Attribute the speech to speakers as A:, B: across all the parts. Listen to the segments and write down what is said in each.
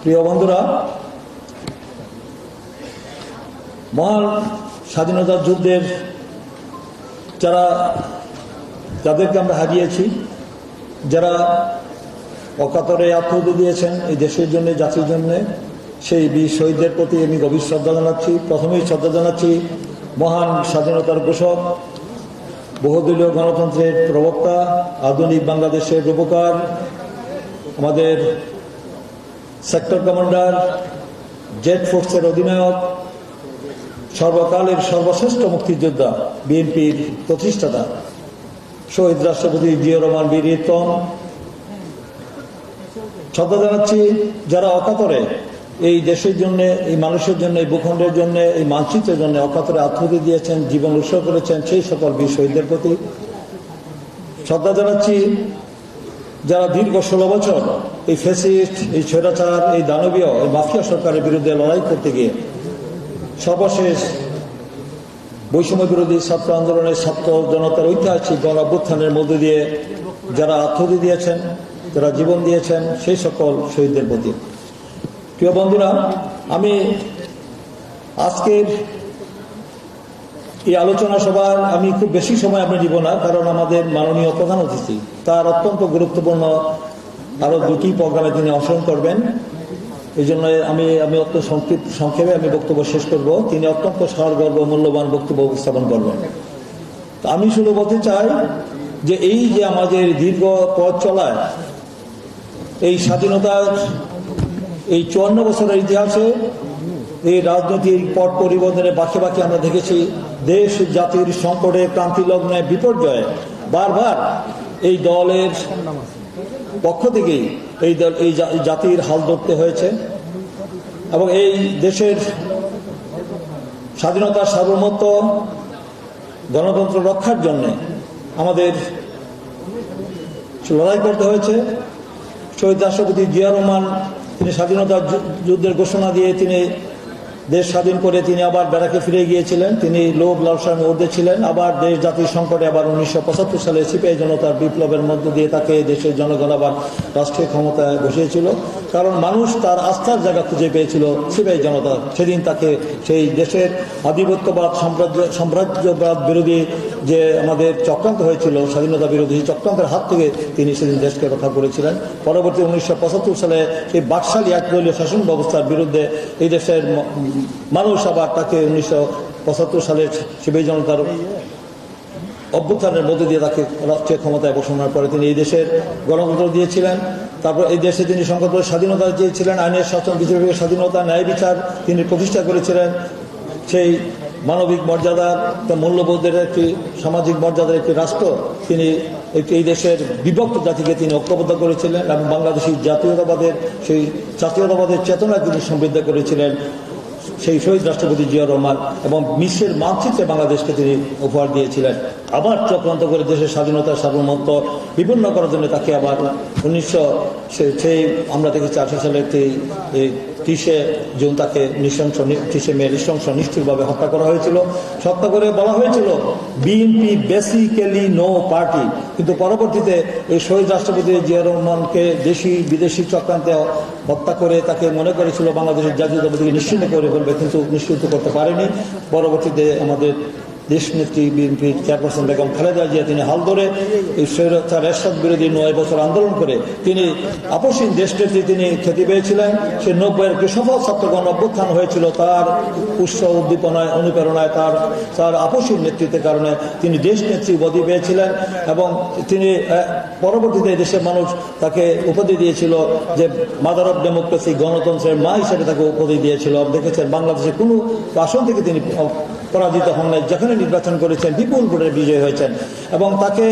A: প্রিয় বন্ধুরা, মহান স্বাধীনতা যুদ্ধের যাদেরকে আমরা হারিয়েছি, যারা অকাতরে আত্মহত্যা দিয়েছেন এই দেশের জন্য, জাতির জন্য, সেই বীর শহীদদের প্রতি আমি গভীর শ্রদ্ধা জানাচ্ছি। প্রথমেই শ্রদ্ধা জানাচ্ছি মহান স্বাধীনতার ঘোষক, বহুদলীয় গণতন্ত্রের প্রবক্তা, আধুনিক বাংলাদেশের রূপকার, আমাদের সেক্টর কমান্ডার, জেড ফোর্সের অধিনায়ক, সর্বকালের সর্বশ্রেষ্ঠ মুক্তিযোদ্ধা, বিএনপির প্রতিষ্ঠাতা শহীদ রাষ্ট্রপতি জিয়াউর রহমান বীর উত্তম। শ্রদ্ধা জানাচ্ছি যারা অকাতরে এই দেশের জন্য, এই মানুষের জন্য, এই ভূখণ্ডের জন্য, এই মানচিত্রের জন্য অকাতরে আত্মহত্যা দিয়েছেন, জীবন উৎসর্গ করেছেন, সেই সকল বীর শহীদদের প্রতি শ্রদ্ধা জানাচ্ছি যারা দীর্ঘ 16 বছর এই ফ্যাসিস্ট, এই স্বৈরাচার, এই দানবীয়, এই মাফিয়া সরকারের বিরুদ্ধে লড়াই করতে গিয়ে সর্বশেষ বৈষম্য বিরোধী ছাত্র আন্দোলনের ছাত্র জনতার ঐতিহাসিক গণ অভ্যুত্থানের মধ্যে দিয়ে যারা আত্মহত্যা দিয়েছেন, যারা জীবন দিয়েছেন, সেই সকল শহীদদের প্রতি। প্রিয় বন্ধুরা, আমি আজকের এই আলোচনা সভার আমি খুব বেশি সময় আমরা নিব না, কারণ আমাদের মাননীয় প্রধান অতিথি তার অত্যন্ত গুরুত্বপূর্ণ আরো 2টি প্রোগ্রামে তিনি অংশগ্রহণ করবেন। এই জন্য আমি সংক্ষেপে আমি বক্তব্য শেষ করব। তিনি অত্যন্ত সারগর্ভ মূল্যবান বক্তব্য উপস্থাপন করবেন। আমি শুধু বলতে চাই যে এই যে আমাদের দীর্ঘ পথ চলায়, এই স্বাধীনতার এই 54 বছরের ইতিহাসে এই রাজনৈতিক পট পরিবর্তনের বাঁকে বাঁকে আমরা দেখেছি দেশ জাতির সংকটে, ক্রান্তি লগ্নে, বিপর্যয়ে বারবার এই দলের পক্ষ থেকেই এই জাতির হাল ধরতে হয়েছে এবং এই দেশের স্বাধীনতার সার্বভৌমত্ব, গণতন্ত্র রক্ষার জন্য আমাদের লড়াই করতে হয়েছে। শহীদ রাষ্ট্রপতি জিয়াউর রহমান তিনি স্বাধীনতা যুদ্ধের ঘোষণা দিয়ে তিনি দেশ স্বাধীন করে তিনি আবার ব্যারাকে ফিরে গিয়েছিলেন। তিনি লোভ লালসার ঊর্ধ্বে ছিলেন। আবার দেশ জাতির সংকটে আবার 1975 সালে সিপাহী জনতার বিপ্লবের মধ্য দিয়ে তাকে দেশের জনগণ আবার রাষ্ট্রীয় ক্ষমতায় বসিয়েছিল, কারণ মানুষ তার আস্থার জায়গা খুঁজে পেয়েছিল সিপাহী জনতা। সেদিন তাকে সেই দেশের আধিপত্যবাদ, সাম্রাজ্যবাদ বিরোধী যে আমাদের চক্রান্ত হয়েছিল, স্বাধীনতা বিরোধী চক্রান্তের হাত থেকে তিনি সেদিন দেশকে রক্ষা করেছিলেন। পরবর্তী 1975 সালে সেই বাকশালী একদলীয় শাসন ব্যবস্থার বিরুদ্ধে এই দেশের মানুষ আবার তাকে 1975 সালের সিপাহী জনতার অভ্যুত্থানের মধ্যে দিয়ে তাকে রাষ্ট্রীয় ক্ষমতায় বসানোর পরে তিনি এই দেশের গণতন্ত্র দিয়েছিলেন। তারপর এই দেশে তিনি সংখ্যালঘু স্বাধীনতা দিয়েছিলেন, আইনের শাসন, বিচারের স্বাধীনতা, ন্যায় বিচার তিনি প্রতিষ্ঠা করেছিলেন। সেই মানবিক মর্যাদার, মূল্যবোধের একটি, সামাজিক মর্যাদার একটি রাষ্ট্র তিনি এই দেশের বিভক্ত জাতিকে তিনি ঐক্যবদ্ধ করেছিলেন এবং বাংলাদেশি সেই জাতীয়তাবাদের চেতনা তিনি সমৃদ্ধ করেছিলেন সেই শহীদ রাষ্ট্রপতি জিয়াউর রহমান, এবং বিশ্বের মানচিত্রে বাংলাদেশকে তিনি উপহার দিয়েছিলেন। আবার চক্রান্ত করে দেশের স্বাধীনতার সার্বভৌমত্ব বিপন্ন করার জন্য তাকে আবার আমরা দেখেছি 28 সালের 30 জুন তাকে 30 মে নৃশংস নিষ্ঠুরভাবে হত্যা করা হয়েছিল। হত্যা করে বলা হয়েছিল বিএনপি বেসিক্যালি নো পার্টি, কিন্তু পরবর্তীতে এই শহীদ রাষ্ট্রপতি জিয়াউর রহমানকে দেশি বিদেশি চক্রান্তে হত্যা করে তাকে মনে করেছিল বাংলাদেশের জাতীয়তাবাদীকে নিশ্চিন্ত করে ফেলবে, কিন্তু নিশ্চিত করতে পারেনি। পরবর্তীতে আমাদের দেশনেত্রী বিএনপির চেয়ারপারসন বেগম খালেদা জিয়া তিনি হাল ধরে এই স্বৈরাচার এরশাদ বিরোধী 9 বছর আন্দোলন করে তিনি আপসহীন দেশনেত্রী তিনি খ্যাতি পেয়েছিলেন। সে 90-এর একটি সফল ছাত্রগণ অভ্যুত্থান হয়েছিল তার উৎসাহ, উদ্দীপনায়, অনুপ্রেরণায়, তার আপসহীন নেতৃত্বের কারণে তিনি দেশনেত্রী উপাধি পেয়েছিলেন। এবং তিনি পরবর্তীতে দেশের মানুষ তাকে উপাধি দিয়েছিল যে মাদার অফ ডেমোক্রেসি, গণতন্ত্রের মা হিসেবে তাকে উপাধি দিয়েছিল। দেখেছেন বাংলাদেশের কোনো আসন থেকে তিনি পরাজিত হন নাই, যেখানে নির্বাচন করেছেন বিপুল ভোটের বিজয় হয়েছেন। এবং তাকে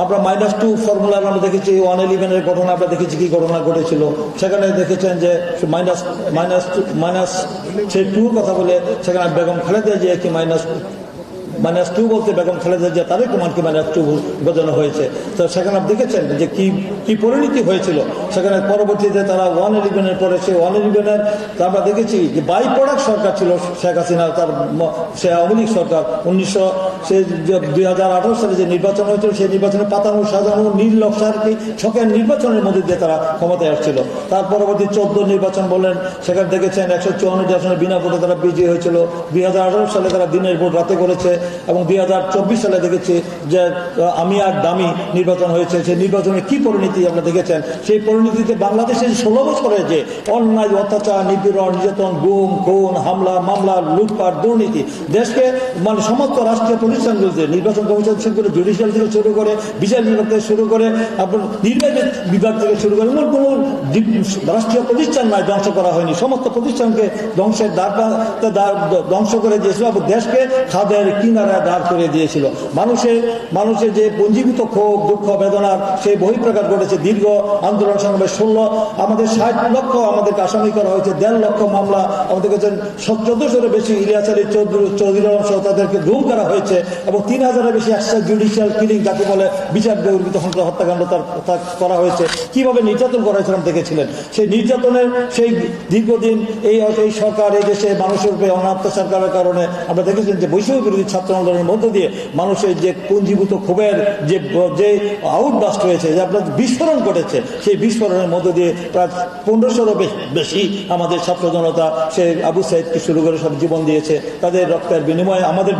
A: আমরা -2 ফর্মুলার আমরা দেখেছি, 111-এর ঘটনা আমরা দেখেছি কি ঘটনা ঘটেছিল, সেখানে দেখেছেন যে -2 কথা বলে সেখানে বেগম খালেদা জিয়া কি -2 বলতে বেগম খালেদা জিয়া তারেক রহমানকে -2 বোঝানো হয়েছে। তো সেখানে আপনি দেখেছেন যে কি পরিণতি হয়েছিল। সেখানে পরবর্তীতে তারা 111-এর পরে সে 111-এর আমরা দেখেছি যে বাই প্রোডাক্ট সরকার ছিল শেখ হাসিনা, সে আওয়ামী লীগ সরকার 2018 সালে যে নির্বাচন হয়েছিল সেই নির্বাচনে পাতানো সাজানো নীল নকশার ছকের নির্বাচনের মধ্যে দিয়ে তারা ক্ষমতায় আসছিল। তার পরবর্তী 14 নির্বাচন বললেন, সেখানে দেখেছেন 154 আসনে বিনা ভোটে তারা বিজয়ী হয়েছিল। 2018 সালে তারা দিনের ভোট রাতে করেছে এবং 2024 সালে দেখেছি যে আমি আর দামি নির্বাচন হয়েছে। সেই নির্বাচনে কি পরিণতি আমরা দেখেছেন। সেই পরিণতিতে বাংলাদেশের 16 বছরে যে অন্যায়, অত্যাচার, নিপীড়ন, নির্যাতন, গুম, খুন, হামলা, মামলা, লুটপাট, দুর্নীতি, দেশকে সমস্ত রাষ্ট্রীয় প্রতিষ্ঠানগুলোতে নির্বাচন কমিশন থেকে করে জুডিশিয়াল থেকে শুরু করে বিচার বিভাগ থেকে শুরু করে আপনার নির্বাহী বিভাগ থেকে শুরু করে এমন কোনো রাষ্ট্রীয় প্রতিষ্ঠান নয় ধ্বংস করা হয়নি। সমস্ত প্রতিষ্ঠানকে ধ্বংস করে দিয়েছিল এবং দেশকে খাদের কিনারায় দাঁড় করে দিয়েছিল। মানুষের যে পঞ্জীভূত ক্ষোভ, দুঃখ, বেদনার সেই বহিঃপ্রকাশ ঘটেছে। দীর্ঘ আন্দোলন সংগ্রামে 16 আমাদের 60 লক্ষ আমাদেরকে আসামি করা হয়েছে, 1.5 লক্ষ মামলা, আমাদের কাছে 1400-এর বেশি ইলিয়াস আলী চৌধুরী সহ তাদেরকে গুম করা হয়েছে এবং 3000-এর বেশি এক্সট্রা জুডিশিয়াল কিলিং যাকে বলে বিচার বহির্ভূত হত্যাকাণ্ড তার করা হয়েছে। কিভাবে নির্যাতন করা হয়েছিল দেখেছিলেন। সেই নির্যাতনের সেই দীর্ঘদিন এই সরকার এই দেশে মানুষের উপরে অনাত্মচার করার কারণে আমরা দেখেছেন যে বৈষম্য বিরোধী ছাত্র আন্দোলনের মধ্য দিয়ে মানুষের যে পুঞ্জীভূত ক্ষোভের যে আউটবাস্ট হয়েছে, যে আপনার বিস্ফোরণ ঘটেছে, সেই বিস্ফোরণের মধ্য দিয়ে প্রায় 1500-এরও বেশি আমাদের ছাত্র জনতা সে আবু সাইদকে শুরু করে সব জীবন দিয়েছে। তাদের রক্তের বিনিময়ে আমাদের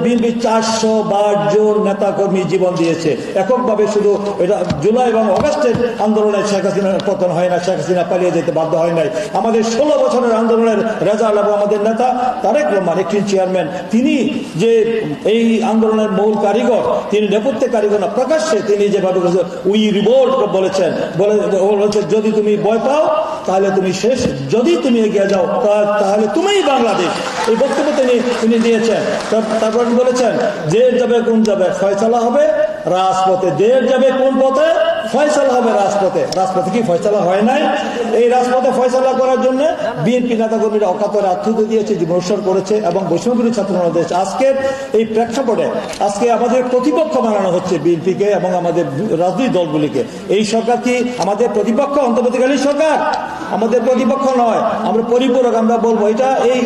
A: বিএনপি 412 জন নেতাকর্মী জীবন দিয়েছে এককভাবে। শুধু এটা জুলাই এবং অগাস্টের আন্দোলনে শেখ হাসিনার পতন হয় না, শেখ হাসিনা পালিয়ে যেতে বাধ্য হয় নাই। আমাদের 16 বছরের আন্দোলনের রেজাল্ট এবং আমাদের নেতা তারেক রহমান একটি চেয়ারম্যান, তিনি যে এই আন্দোলনের মূল কারিগর, তিনি নেপথ্যে কারিগর না, প্রকাশ্যে তিনি যেভাবে উই রিভোল্ট বলেছেন, যদি তুমি ভয় পাও তাহলে তুমি শেষ, যদি তুমি এগিয়ে যাও তাহলে তুমিই বাংলাদেশ। এই বক্তব্য তিনি দিয়েছেন। তারপর বলেছেন দেশ যাবে কোন যাবে, ফয়সালা হবে রাজপথে। দেশ যাবে কোন পথে, ফয়সালা হবে রাজপথে। রাজপথে কি ফয়সালা হয় নাই? এই রাজপথে ফয়সালা করার জন্য বিএনপি নেতাকর্মীরা অকাতরে আত্মহত্যা দিয়েছে, জীবন উৎসর্গ করেছে এবং বৈষম্যবিরোধী ছাত্র দেশ। আজকের এই প্রেক্ষাপটে আজকে আমাদের প্রতিপক্ষ বানানো হচ্ছে বিএনপিকে এবং আমাদের রাজনৈতিক দলগুলিকে। এই সরকার কি আমাদের প্রতিপক্ষ? অন্তর্বর্তীকালীন সরকার আমাদের প্রতিপক্ষ নয়, আমরা পরিপূরক। আমরা বলবো এটা এই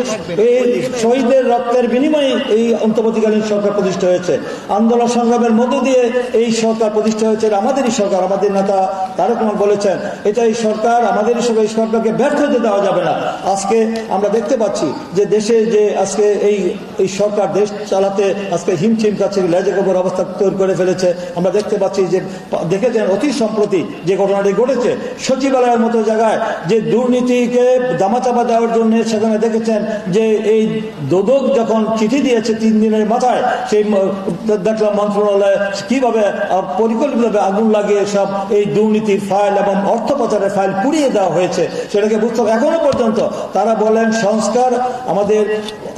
A: শহীদদের রক্তের বিনিময়ে এই অন্তর্বর্তীকালীন সরকার প্রতিষ্ঠা হয়েছে। আন্দোলন সংগ্রামের মধ্য দিয়ে এই সরকার প্রতিষ্ঠা হয়েছে। আমাদেরই সরকার, আমাদের নেতা তারেক রহমান বলেছেন এটা এই সরকার, আমাদেরই সরকার, এই সরকারকে ব্যর্থ হতে দেওয়া যাবে না। আজকে আমরা দেখতে পাচ্ছি যে দেশে যে আজকে এই সরকার দেশ চালাতে আজকে হিমশিম কাছে লেজে গোবর অবস্থা তৈরি করে ফেলেছে। আমরা দেখতে পাচ্ছি যে দেখেছেন অতি সম্প্রতি যে ঘটনাটি ঘটেছে সচিবালয়ের মতো জায়গায় যে দুর্নীতিকে দামাচাপা দেওয়ার জন্য, সেখানে দেখেছেন যে এই দোদক যখন চিঠি দিয়েছে 3 দিনের মাথায়, সেই দেখলাম মন্ত্রণালয়ে কিভাবে পরিকল্পিতভাবে আগুন লাগিয়ে সব এই দুর্নীতির ফাইল এবং অর্থ পাচারের ফাইল পুড়িয়ে দেওয়া হয়েছে। সেটাকে বুঝতে হবে। এখনো পর্যন্ত তারা বলেন সংস্কার, আমাদের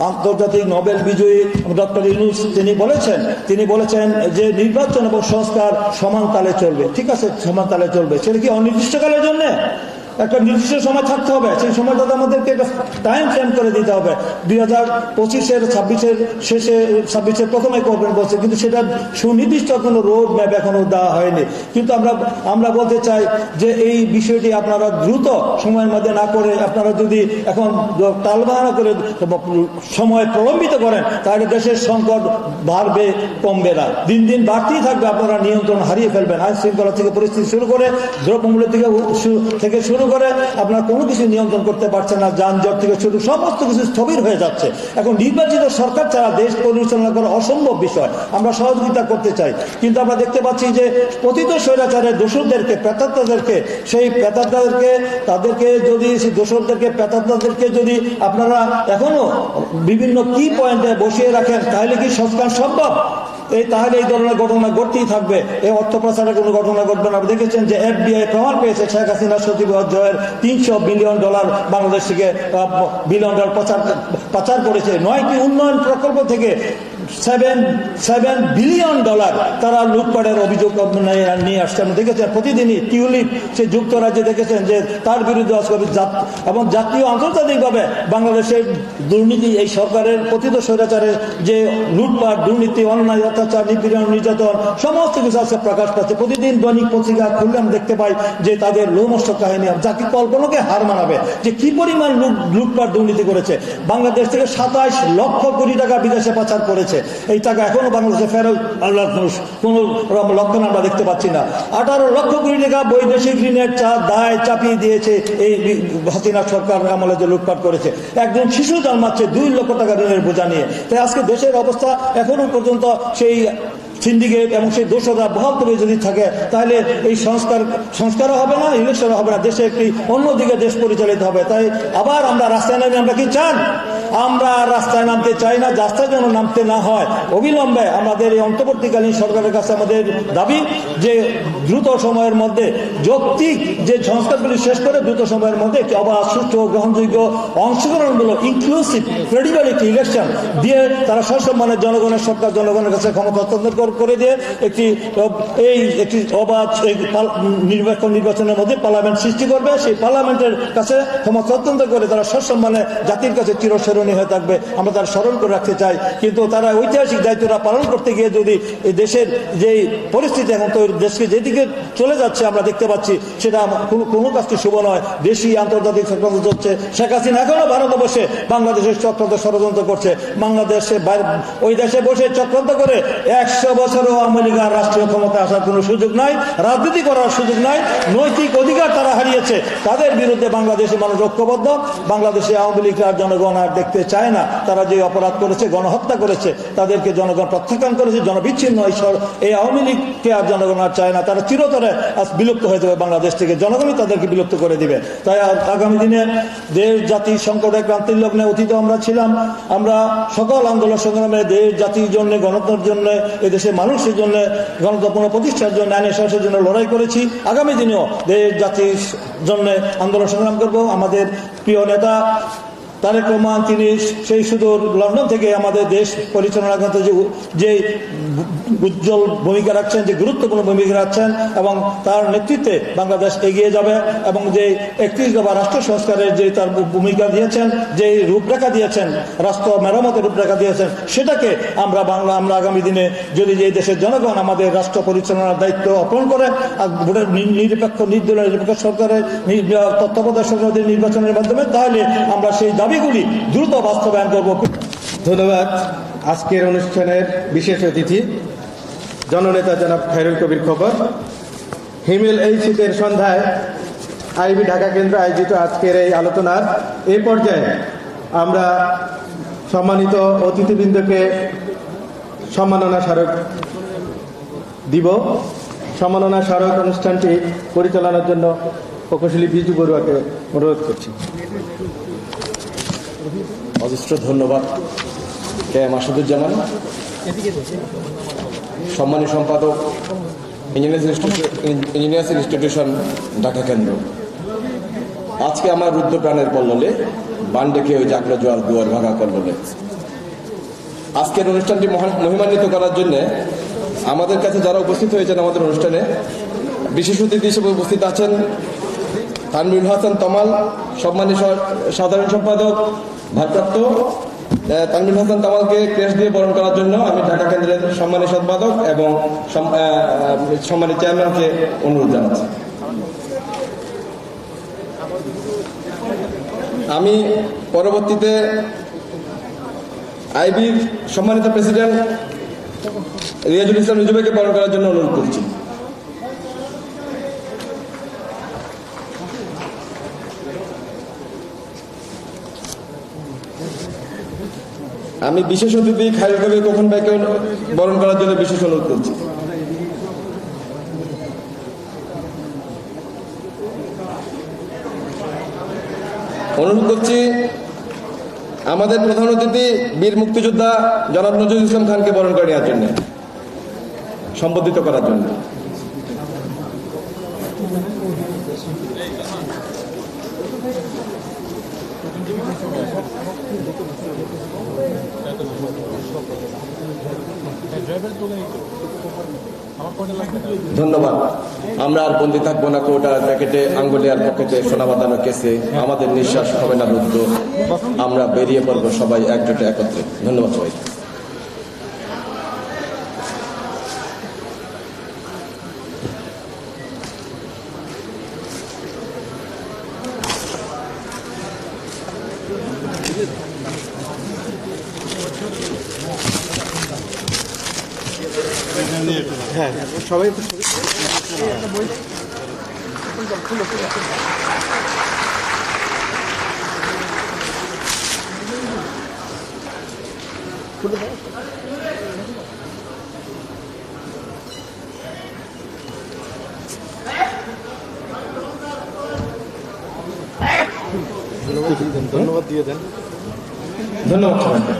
A: আন্তর্জাতিক নোবেল বিজয়ী ডক্টর ইউনূস তিনি বলেছেন যে নির্বাচন এবং সংস্কার সমান তালে চলবে। ঠিক আছে, সমান তালে চলবে। সেটা কি অনির্দিষ্টকালের জন্য? একটা নির্দিষ্ট সময় থাকতে হবে, সেই সময়টা আমাদেরকে একটা টাইম ফ্রেম করে দিতে হবে। 2025-এর 26-এর শেষে, 26-এর প্রথমে করবেন বলছে, কিন্তু সেটা সুনির্দিষ্ট কোনো রোড ম্যাপ এখনো দেওয়া হয়নি। কিন্তু আমরা বলতে চাই যে এই বিষয়টি আপনারা দ্রুত সময়ের মধ্যে না করে, আপনারা যদি এখন টালবাহানা করে সময় প্রলম্বিত করেন তাহলে দেশের সংকট বাড়বে, কমবে না, দিন দিন বাড়তেই থাকবে। আপনারা নিয়ন্ত্রণ হারিয়ে ফেলবেন। আইন শৃঙ্খলা থেকে পরিস্থিতি শুরু করে দ্রব্যমূল্য থেকে শুরু করে আপনারা কোনো কিছু নিয়ন্ত্রণ করতে পারছেন না। যানজট থেকে শুরু সমস্ত কিছু স্থবির হয়ে যাচ্ছে। এখন নির্বাচিত সরকার ছাড়া দেশ পরিচালনা করা অসম্ভব বিষয়। আমরা সহযোগিতা করতে চাই, কিন্তু আমরা দেখতে পাচ্ছি যে পতিত স্বৈরাচারের দোষরদেরকে, প্রেতাত্মাদেরকে, সেই প্রেতাত্মাদেরকে, তাদেরকে যদি দোষরদেরকে, প্রেতাত্মাদেরকে যদি আপনারা এখনো বিভিন্ন কি পয়েন্টে বসিয়ে রাখেন তাহলে কি সংস্কার সম্ভব? তাহলে এই ধরনের ঘটনা ঘটতেই থাকবে। এই অর্থ পাচারের কোনো ঘটনা ঘটবে না। দেখেছেন যে FBI প্রমাণ পেয়েছে শেখ হাসিনা সচিব জয়ের $300 বিলিয়ন বাংলাদেশ থেকে $1 বিলিয়ন পাচার করেছে। 9টি উন্নয়ন প্রকল্প থেকে $7 বিলিয়ন তারা লুটপাটের অভিযোগ নিয়ে আসছে। আমরা দেখেছেন প্রতিদিনই টিউলিপ সে যুক্তরাজ্যে দেখেছেন যে তার বিরুদ্ধে এবং জাতীয় আন্তর্জাতিকভাবে বাংলাদেশের দুর্নীতি, এই সরকারের পতিত স্বৈরাচারের যে লুটপাট, দুর্নীতি, অন্যায়, অত্যাচার, নিপীড়ন, নির্যাতন সমস্ত কিছু আজকে প্রকাশ পাচ্ছে। প্রতিদিন দৈনিক পত্রিকা খুললে আমরা দেখতে পাই যে তাদের লোমহর্ষক কাহিনী জাতি কল্পনাকে হার মানাবে যে কি পরিমাণ লুটপাট দুর্নীতি করেছে। বাংলাদেশ থেকে 27 লক্ষ কোটি টাকা বিদেশে পাচার করেছে। এই টাকা এখনো বাংলাদেশে ফেরত কোনো লক্ষণ আমরা দেখতে পাচ্ছি না। 18 লক্ষ কোটি টাকা বৈদেশিক ঋণের দায় চাপিয়ে দিয়েছে এই হাসিনা সরকার আমলে যে লুটপাট করেছে। একজন শিশু জন্মাচ্ছে 2 লক্ষ টাকা ঋণের বোঝা নিয়ে। তাই আজকে দেশের অবস্থা এখনো পর্যন্ত সেই সিন্ডিকেট এবং সেই দোষরা বহাল যদি থাকে তাহলে এই সংস্কারও হবে না, ইলেকশনও হবে না, দেশে একটি অন্যদিকে দেশ পরিচালিত হবে। তাই আবার আমরা রাস্তায় নামি আমরা কি চান? আমরা রাস্তায় নামতে চাই না, রাস্তায় যেন নামতে না হয়। অবিলম্বে আমাদের এই অন্তর্বর্তীকালীন সরকারের কাছে আমাদের দাবি যে দ্রুত সময়ের মধ্যে যৌক্তিক যে সংস্কারগুলি শেষ করে দ্রুত সময়ের মধ্যে একটি অবাধ, সুষ্ঠু, গ্রহণযোগ্য, অংশগ্রহণমূলক ইনক্লুসিভ ক্রেডিবল একটি ইলেকশন দিয়ে তারা সসম্মানের জনগণের সরকার জনগণের কাছে ক্ষমতা হস্তান্তর করে দিয়ে একটি অবাধ নির্বাচনের মধ্যে পার্লামেন্ট সৃষ্টি করবে। সেই পার্লামেন্টের কাছে ক্ষমতা হস্তান্তর করে তারা সসম্মানে জাতির কাছে চিরস্মরণীয় হয়ে থাকবে। আমরা তারা স্মরণ করে রাখতে চাই। কিন্তু তারা ঐতিহাসিক দায়িত্বটা পালন করতে গিয়ে যদি এই দেশের যে পরিস্থিতি এখন তো দেশকে যেদিকে চলে যাচ্ছে আমরা দেখতে পাচ্ছি, সেটা কোনো কাজটি শুভ নয়। দেশি আন্তর্জাতিক চক্রান্ত চলছে। শেখ হাসিনা এখনো ভারতে বসে বাংলাদেশের চক্রান্ত ষড়যন্ত্র করছে। বাংলাদেশে ওই দেশে বসে চক্রান্ত করে 100 বছরও আওয়ামী লীগ আর রাষ্ট্রীয় ক্ষমতায় আসার কোনো সুযোগ নাই, রাজনীতি করার সুযোগ নাই, নৈতিক অধিকার তারা হারিয়েছে। তাদের বিরুদ্ধে বাংলাদেশের মানুষ ঐক্যবদ্ধ। বাংলাদেশে আওয়ামী লীগ আর জনগণ আর দেখতে চায় না। তারা যে অপরাধ করেছে, গণহত্যা করেছে, তাদেরকে জনগণ প্রত্যাখ্যান করেছে। জনবিচ্ছিন্ন এই আওয়ামী লীগকে আর জনগণ আর চায় না। তারা চিরতরে আজ বিলুপ্ত হয়ে যাবে বাংলাদেশ থেকে, জনগণই তাদেরকে বিলুপ্ত করে দিবে। তাই আগামী দিনে দেশ জাতির সংকটে ক্রান্তির লগ্নে অতীত আমরা ছিলাম। আমরা সকল আন্দোলন সংগ্রামে দেশ জাতির জন্য, গণতন্ত্রের জন্য, এদেশের মানুষের জন্য, গণতন্ত্র পুনঃপ্রতিষ্ঠার জন্য, আইনের শাসনের জন্য লড়াই করেছি। আগামী দিনেও দেশ জাতির জন্য আন্দোলন সংগ্রাম করব। আমাদের প্রিয় নেতা তারেক রহমান, তিনি সেই সুদূর লন্ডন থেকে আমাদের দেশ পরিচালনা করতে যে উজ্জ্বল ভূমিকা রাখছেন, যে গুরুত্বপূর্ণ ভূমিকা রাখছেন এবং তার নেতৃত্বে বাংলাদেশ এগিয়ে যাবে। এবং যে 31 দফা রাষ্ট্র সংস্কারের যে তার ভূমিকা দিয়েছেন, যে রূপরেখা দিয়েছেন, রাষ্ট্র মেরামতের রূপরেখা দিয়েছেন, সেটাকে আমরা আগামী দিনে যদি এই দেশের জনগণ আমাদের রাষ্ট্র পরিচালনার দায়িত্ব অর্পণ করে, ভোটের নিরপেক্ষ নির্দলীয় নিরপেক্ষ সরকারের তত্ত্বাবধায়ক সরকারের নির্বাচনের মাধ্যমে, তাহলে আমরা সেই দাবিগুলি দ্রুত বাস্তবায়ন করব।
B: ধন্যবাদ। আজকের অনুষ্ঠানের বিশেষ অতিথি জননেতা জনাব খায়রুল কবির খোকন। হিমেল এই শীতের সন্ধ্যায় আইবি ঢাকা কেন্দ্র আয়োজিত আজকের এই আলোচনার এই পর্যায়ে আমরা সম্মানিত অতিথিবৃন্দকে সম্মাননা স্মারক দিব। সম্মাননা স্মারক অনুষ্ঠানটি পরিচালনার জন্য প্রকৌশলী বিজু বড়ুয়াকে অনুরোধ করছি।
C: অজস্র ধন্যবাদ কে মাসুদুজ্জামান, সম্মানী সম্পাদক, ইঞ্জিনিয়ার্স ইনস্টিটিউশন ঢাকা কেন্দ্র। আজকে আমার রুদ্র প্রাণের কল্লোলে বান ডেকে ওই জাগরা জোয়ার দুয়ার ভাঙা কল্লোলে আজকের অনুষ্ঠানটি মহিমান্বিত করার জন্য আমাদের কাছে যারা উপস্থিত হয়েছেন আমাদের অনুষ্ঠানে, বিশেষ অতিথি হিসেবে উপস্থিত আছেন তানভীর হাসান তমাল, সম্মানী সাধারণ সম্পাদক ভারপ্রাপ্ত। তানভীর হাসান তমালকে ক্রেস্ট দিয়ে বরণ করার জন্য আমি ঢাকা কেন্দ্রের সম্মানী সম্পাদক এবং সম্মানী চেয়ারম্যানকে অনুরোধ জানাচ্ছি। আমি পরবর্তীতে আইবির সম্মানিত প্রেসিডেন্ট রিয়াজুল ইসলাম রিজুভাইকে বরণ করার জন্য অনুরোধ করছি। আমি বিশেষ অতিথি খায়রুল কবির খোকন ভাইকে বরণ করার জন্য বিশেষ অনুরোধ করছি। অনুরোধ করছি আমাদের প্রধান অতিথি বীর মুক্তিযোদ্ধা জনাব নজরুল ইসলাম খানকে বরণ করে নেওয়ার জন্য, সম্বোধিত করার জন্য। ধন্যবাদ। আমরা আর বন্দি থাকবো না কোটার প্যাকেটে, আঙ্গুলিয়ার পকেটে, সোনা বাঁধানো কেসে। আমাদের নিঃশ্বাস হবে না রুদ্ধ। আমরা বেরিয়ে পড়বো সবাই একজোটে একত্রে। ধন্যবাদ সবাই।
B: হ্যাঁ সবাই ধন্যবাদ দিয়ে দেন।
A: ধন্যবাদ সবাইকে।